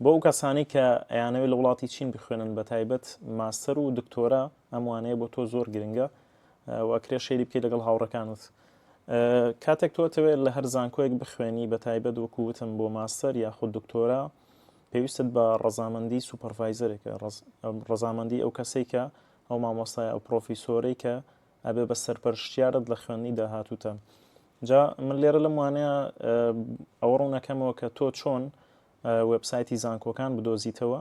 بۆ ئەو کەسانی کە ئەیانەوێت لە وڵاتی چین بخوێنن بە تایبەت ماستەر و دکتۆرا ئەموانەیە بۆ تۆ زۆر گرنگە وەکرێ شەیری بکەیت لەگەڵ هاوڕەکانت. کاتێک تۆتەوێت لە هەر زانکۆیەک بخوێنی بە تایبەت وەکووتم بۆ ماستەر یاخود دکتۆرا پێویستت بە ڕەزامەندی سوپەرڤایزەرێکە، ڕەزامەندی ئەو کەسێک کە ئەو مامۆستای ئەو پرۆفیسۆرەی کە ئەبێ بە سەرپەرشتیارت لە خوێندنی داهاتوتە. جا من لێرە لەم وانەیە ئەوە ڕوونەکەمەوە کە تۆ چۆن وێبسایتی زانکۆکان بدۆزیتەوە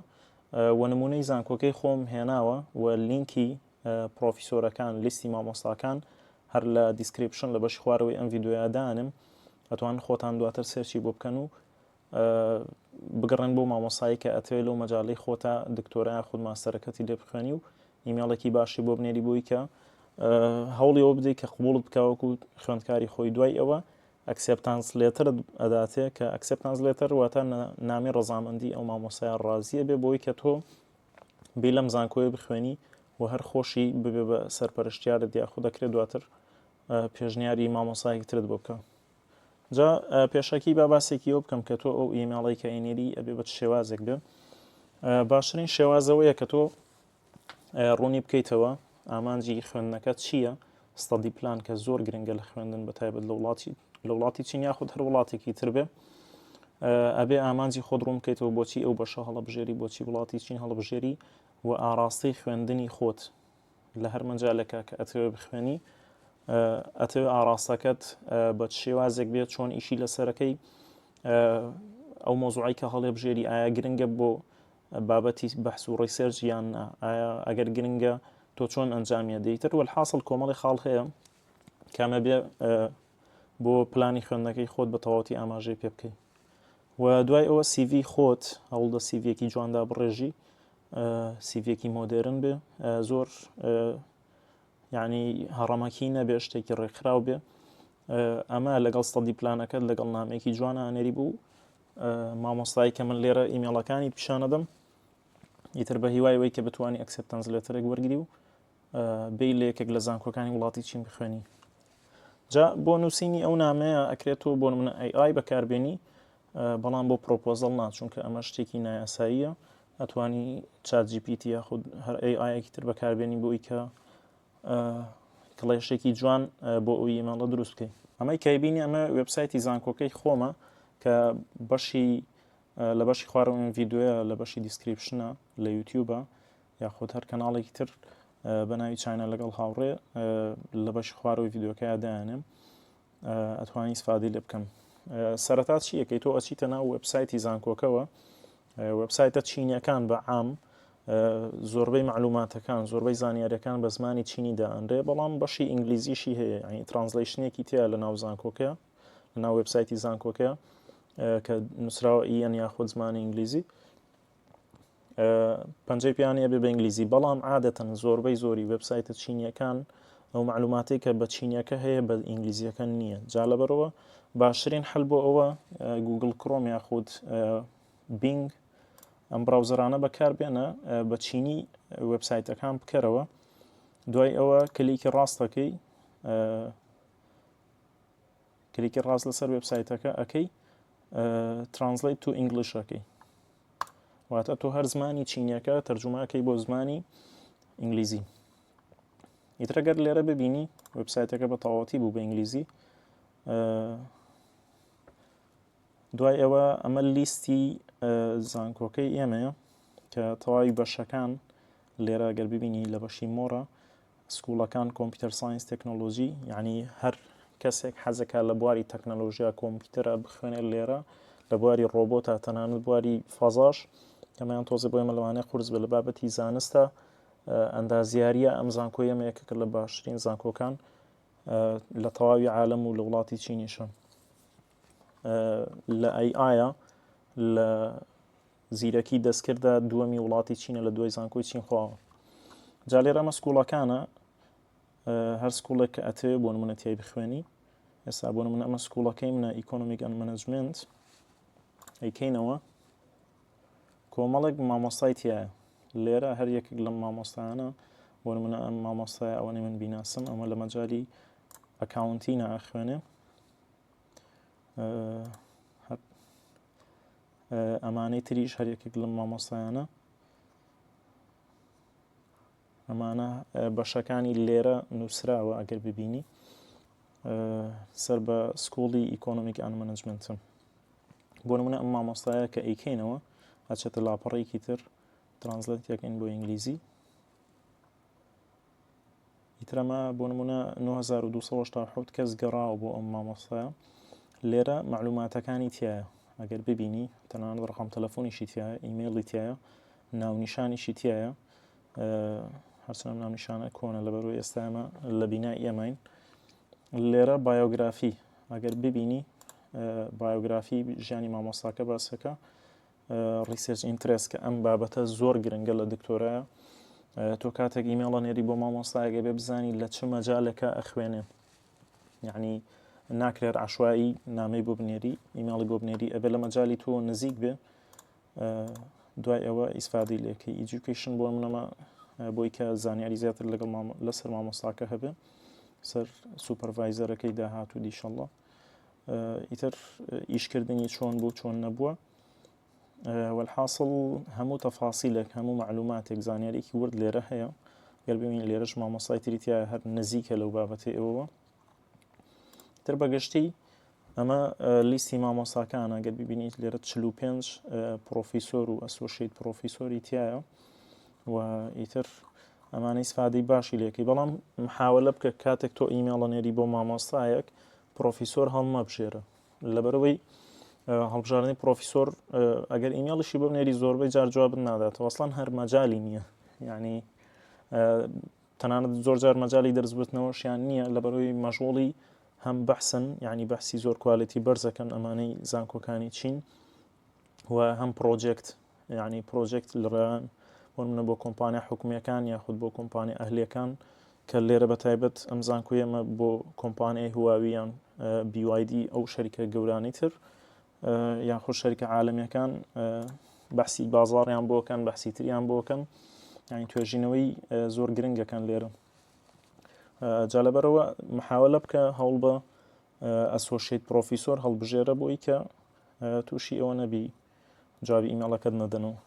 و نمونەی زانکۆکەی خۆم هێناوە و لینکی پرۆفیسۆرەکان لیستی مامۆستاکان هەر لە دیسکریپشن لە بەشی خوارەوەی ئەم ڤیدیۆیە دانم، ئەتوانن خۆتان دواتر سێرچی بۆ بکەن و بگەڕێن بۆ مامۆستایی کە ئەتەوێت لەو مەجاڵەی خۆتە دکتۆرا یاخود ماستەرەکەتی لێ بخوێنی و ئیمێڵێکی باشی بۆ بنێری بۆی کە هەوڵی ئەوە بدەیت کە قبوڵت بکەوەکو خوێندکاری خۆی. دوای ئەوە ئەکسێپتانس لێتر ئەداتێ کە ئەکسێپتانس لێتر واتە نامی ڕەزامەندی ئەو مامۆستایە ڕازیە بێ بۆی کە تۆ بێ لەم زانکۆیە بخوێنی و هەر خۆشی ببێ بە سەرپەرشتیارت یاخود دەکرێت دواتر پێشنیاری مامۆستایەکی ترت بۆ بکە. جا پێشەکی با باسێکی ئەو بکەم کە تۆ ئەو ئیمێڵی کە ئێنێری ئەبێ بە شێوازێک بێ. باشترین شێوازەوەیە کە تۆ ڕوونی بکەیتەوە ئامانجی خوێندنەکەت چییە، ستەدی پلان کە زۆر گرنگە لە خوێندن بە تایبەت لە وڵاتی چین یاخود هەر وڵاتێکی تر بێ، ئەبێ ئامانجی خۆت ڕوون بکەیتەوە بۆچی ئەو بەشە هەڵەبژێری، بۆچی وڵاتی چین هەڵەبژێری و ئاراستەی خوێندنی خۆت لە هەر مەجالێکە کە ئەتەوێت بخوێنی ئەتەوێت ئاراستەکەت بە شێوازێک بێت چۆن ئیشی لەسەرەکەی ئەو مۆزوعی کە هەڵێبژێری ئایا گرنگە بۆ بابەتی بەحث و ڕیسێرچ یان ئایا ئەگەر گرنگە تۆ چۆن ئەنجامیە دەیتر. والحاصل کۆمەڵی خاڵ هەیە کامە بێ بۆ پلانی خوێندنەکەی خۆت بە تەواوەتی ئاماژەی پێ بکەیت. و دوای ئەوە CV خۆت هەوڵدە CVێکی جواندا بڕێژی، CVێکی مۆدێرن بێ، زۆر یعنی هەڕەمەکی نەبێ، شتێکی ڕێکخراو بێ. ئەمە لەگەڵ ستەدی پلانەکەت لەگەڵ نامەیەکی جوانە ئەنێری بوو مامۆستایی کە من لێرە ئیمێڵەکانی پیشانەدەم ئیتر بە هیوایەوەی کە بتوانی ئەکسێپتانس لێتەرێک وەرگری و بێی لە یەکێک لە زانکۆکانی وڵاتی چین بخوێنی. جا بۆ نووسینی ئەو نامەیە ئەکرێتەوە بۆ نمونە AI بەکاربێنی، بەڵام بۆ پرۆپۆزەڵ ناچونکە ئەمە شتێکی نایاساییە، ئەتوانی چات GPT یاخود هەر AIێکی تر بەکاربێنی بۆی کە کڵێشێکی جوان بۆ ئەو ئیمێڵە دروست بکەیت. ئەمەی کەیبینی ئەمە وێبسایتی زانکۆکەی خۆمە کە لە بەشی خوارەوەی ڤیدیۆیە لە بەشی دیسکریپشنە لە یوتیوبە یاخود هەر کەناڵێکی تر بە ناوی چینە لەگەڵ هاوڕێ لە بەشی خوارەوەی ڤیدیۆکەیە دایانێم، ئەتوانی ئیسفادەی لێ بکەم. سەرەتا چیەکەی تۆ ئەچیتە ناو وێبسایتی زانکۆکەوە، وێبسایتە چینیەکان بە عام زۆربەی معلوماتەکان زۆربەی زانیاریەکان بە زمانی چینی دائەنرێ، بەڵام بەشی ئینگلیزیشی هەیە، یعنی ترانسلیشنێکی تیا لە ناو زانکۆکەیە، لە ناو وێبسایتی زانکۆکەیە کە نووسراوە ئیەن یاخود زمانی ئینگلیزی، پەنجەی پیانەیە بێ بە ئینگلیزی، بەڵام عادەتەن زۆربەی زۆری وێبسایتە چینیەکان ئەو معلوماتی کە بە چینیەکە هەیە بە ئینگلیزیەکە نییە. جا لەبەرەوە باشترین حل بۆ ئەوە گوگل کڕۆم یاخود بینگ ئەم براوزەرانە بەکاربێنە بە چینی وێبسایتەکان بکەرەوە، دوای ئەوە کلیکی ڕاستەکەی کلیکی ڕاست لەسەر وێبسایتەکە ئەەکەی ترانسلیت تو ئینگلیش ئەەکەی، واتە تۆ هەر زمانی چینیەکە تەرجومەکەی بۆ زمانی ئینگلیزی. ئیترەگەر لێرە ببینی وێبسایتەکە بە تەواوەتی بوو بە ئینگلیزی. دوای ئەوە ئەمە لیستی زانکۆکەی ئێمەیە کە تەواوی بەشەکان لێرە گەر ببینی لە بەشی مۆرە سکوڵەکان کۆمپیوتەر ساینس تەکنۆلۆژی، یعنی هەر کەسێک حەزەکە لە بواری تەکنۆلۆژیا کۆمپیوتەرە بخوێنێت لێرە، لە بواری ڕۆبۆتە تەنانەت بواری فەزاش کەمایان تۆزە بۆ ئێمە لەوانەیە قورس بێ لە بابەتی زانستە ئەندازیاریە ئەم زانکۆی ئەمە یەکێکە لە باشترین زانکۆکان لە تەواوی عالەم و لە وڵاتی چینیشە. لە ئایە لە زیرەکی دەستکردە دووەمی وڵاتی چینە لە دوای زانکۆی چین خواوە. جا لێرە ئەمە سکوڵەکانە، هەر سکوڵێک کە ئەتەوێ بۆ نمونە تیای بخوێنی، ئێستا بۆ نمونە ئەمە سکوڵەکەی منە ئیکۆنۆمیک ئەند مەنێجمنت ئەیکەینەوە، کۆمەڵێک مامۆستای تایە لێرە، هەر یەکێک لەم مامۆستایانە بۆ نمونە ئەم مامۆستای ئەوەنەی من بیناسم ئەمە لە مەجای ئەکاونتینە خوێنێ، ئەمانەی تریش هەرێکێک لەم مامۆستایانە ئەمانە بەشەکانی لێرە نووسراوە ئەگەر ببینی سەر بە سکوڵی ئیکۆنۆمیک ئەند مەنێجمنتم بۆ نمونە ئەم مامۆستایە کە ئەیکەینەوە هەچێتە لاپەڕەیەکی تر ترانسلێتیەکەین بۆ ئینگلیزی ئیترەمە بۆ نمونە 9287 کەس گەڕاوە بۆ ئەم مامۆستایە لێرە معلوماتەکانی تایە ئەگەر ببینی تەنانەت ڕقم تەلەفۆنیشی تایە ئیمێڵی تایە ناونیشانیشی تایە هەرچەندە ناونیشانە کۆنە لەبەرەوەی ئێستا ئێمە لە بینای ئێمەین لێرە بایۆگرافی ئەگەر ببینی بایۆگرافی ژیانی مامۆستاکە باسەکە ریسێرچ ئینترێس کە ئەم بابەتە زۆر گرنگە لە دکتۆرایە تۆ کاتێک ئیمێڵە نێری بۆ مامۆستایەگە بێ بزانی لە چ مەجالێکە ئەخوێنێ یعنی ناکرێت عشوایی نامەی بۆ بنێری ئیمێڵی بۆ بنێری ئەبێ لە مەجای تۆ نزیک بێ دوای ئەوە ئیسفادی لێکەی ئیدوکیشن بۆ منەمە بۆی کە زانیاری زیاتر لەگەڵ لەسەر مامۆستاکە هەبێ سەر سوپەرڤایزەرەکەی داهاتوو دیشەڵڵا ئیتر ئیشکردنی چۆن بوو چۆن نەبووە والحاصل هەموو تەفاسیلێک هەموو معلوماتێک زانیارێکی ورد لێرە هەیە گەر ببین لێرەش مامۆستای تریتیایە هەر نزیکە لەو بابەتی ئەوەوە تر بەگشتی ئەمە لیستی مامۆستاکانە گەر ببینیت لێرە 45 پرۆفیسۆر و ئەسۆشیت پرۆفیسۆری تایە و ئیتر ئەمانەی سفادەی باشی لێکەی بەڵام محاولە بکە کاتێک تۆ ئیمێڵە نێری بۆ مامۆستایەک پرۆفیسۆر هەڵمە بژێرە لەبەرەوەی هەڵبژاردننی پرۆفیسۆر ئەگەر ئیمێڵیشی بۆ بنێری زۆربەی جار جواب ناداتەوە ئەسڵان هەر مەجالی نییە یعنی تەنانەت زۆر جار مەجای دەرزبوتنەوەشیان نییە لەبەرەوەی مەشغوڵی هەم بەحسن یعنی بەحسی زۆر کوالیتی بەرزەکەن ئەمانەی زانکۆکانی چین و هەم پرۆجێکت یعنی پرۆجێکت لەڕێیان بۆ منە بۆ کۆمپانیا حکومیەکان یاخود بۆ کۆمپانیا ئەهلیەکان کە لێرە بەتایبەت ئەم زانکۆی ئەمە بۆ کۆمپانیای هواوییان BYD ئەو شەریکە گەورانی تر یاخود شەریکە عالەمیەکان بەحسی بازاڕیان بۆکەن بەحسی تریان بۆکەن یعنی توێژینەوەی زۆر گرنگەکەن لێرە جا لەبەرەوە محاولە بکە هەوڵ بە ئەسۆشیت پرۆفیسۆر هەڵبژێرە بۆی کە تووشی ئەوە نەبی جوابی ئیمێڵەکەت نەدەنەوە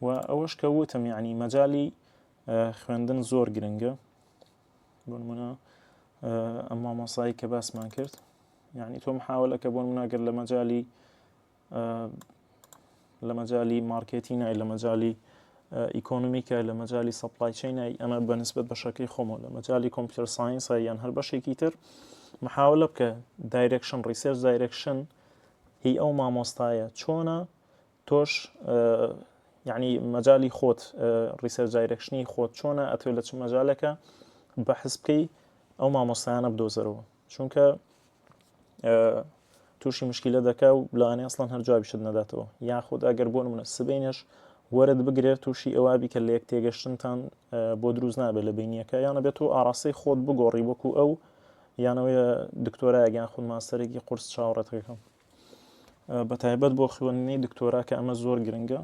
و ئەوەش کە وتم یعنی مەجای خوێندن زۆر گرنگە بۆ نمونە ئەم مامۆستایی کە باسمان کرد یعنی تۆ محاولەکە بۆ نمونەگەر لە مەجای مارکێتینای لە مەجای ئیکۆنۆمیکە لە مەجای سەپلای چینای ئەمە بەنسبەت بەشەکەی خۆمەوە لە مەجای کۆمپیوتەر ساینس یان هەر بەشێکی تر محاولە بکە دایرێکشن ریسێرچ دایرێکشن هی ئەو مامۆستایە چۆنە تۆش یعنی مەجای خۆت ریسێرچ دایرێکشنی خۆت چۆنە ئەتوێت لە چ مەجالێکە بەحس بکەی ئەو مامۆستایانە بدۆزەرەوە چونکە تووشی مشکلە دەکا و لەوانەیە ئەسڵان هەر جوابیشت نەداتەوە یاخود ئەگەر بۆ نمونە سبەینەش وەرد بگرێت تووشی ئەوابی کە لە یەک تێگەشتنتان بۆ دروست نابێت لە بینیەکە یانە بێت و ئاڕاستەی خۆت بگۆڕی وەکو ئەو یانەوەی دکتۆرایەگەیان خود ماستەرێکی قورس چاوەڕێتەکەم بەتایبەت بۆ خوێندنی دکتۆرا کە ئەمە زۆر گرنگە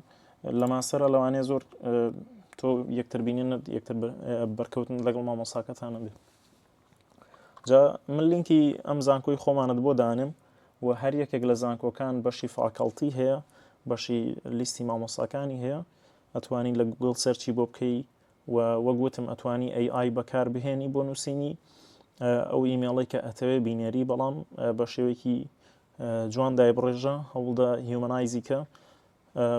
لە ماستەرە لەوانەیە زۆر تۆ یەکتر بینێنت یەکتر بەرکەوتن لەگەڵ مامۆستاکەتانە بێت جا من لینکی ئەم زانکۆی خۆمانت بۆ دانم و هەر یەکێک لە زانکۆکان بەشی فاکەڵتی هەیە بەشی لیستی مامۆستاکانی هەیە ئەتوانی لە گوگڵ سەرچی بۆ بکەی و وەگوتم ئەتوانی AI بەکار بهێنی بۆ نووسینی ئەو ئیمێڵی کە ئەتەوێ بینێری بەڵام بە شێوەیەکی جوان دایبڕێژە هەوڵدا هیومەنایزیکە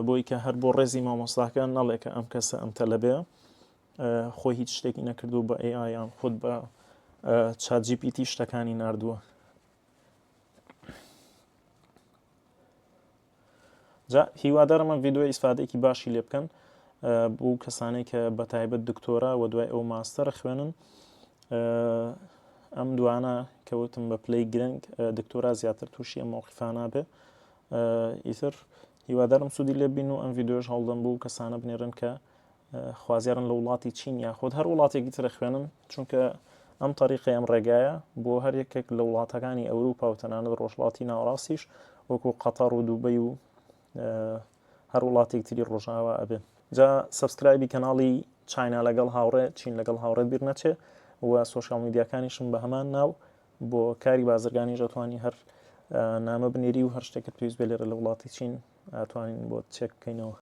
بۆی کە هەر بۆ ڕێزی مامۆستاکە نەڵێکە ئەم کەسە ئەم تەلەبێ خۆی هیچ شتێکی نەکردو بە AI یان خود بە ChatGPT شتەکانی ناردووە جا هیوادارم ئەم ڤیدیۆ ئیسفادەیەکی باشی لێ بکەن بۆ کەسانەی کە بەتایبەت دکتۆرا و دوای ئەو ماستەرە خوێنن ئەم دوانە کەوتم بە پلەی گرنگ دکتۆرا زیاتر تووشی ئەم موقیفانە بێ ئیتر هیوادارم سوودی لێ بین و ئەم ڤیدیۆش هەڵدەم بوو کەسانە بنێرن کە خوازیارن لە وڵاتی چین یاخود هەر وڵاتێکی ترە خوێنن چونکە ئەم طریقی ئەم ڕێگایە بۆ هەر یەکێک لە وڵاتەکانی ئەوروپا و تەنانەت ڕۆژهەڵاتی ناوەڕاستیش وەکو قەتەر و دووبەی و هەر وڵاتێک تری ڕۆژاوا ئەبێ جا سەبسکرایبی کەناڵی چاینا لەگەڵ هاوڕێ چین لەگەڵ هاوڕێت بیر نەچێ و سۆشیال میدیاکانیشم بە هەمان ناو بۆ کاری بازرگانی ژەتوانی هەر نامە بنێری و هەر شتێکت پێویست بێ لێرە لە وڵاتی چین ئەتوانین بۆ چێک بکەینەوە.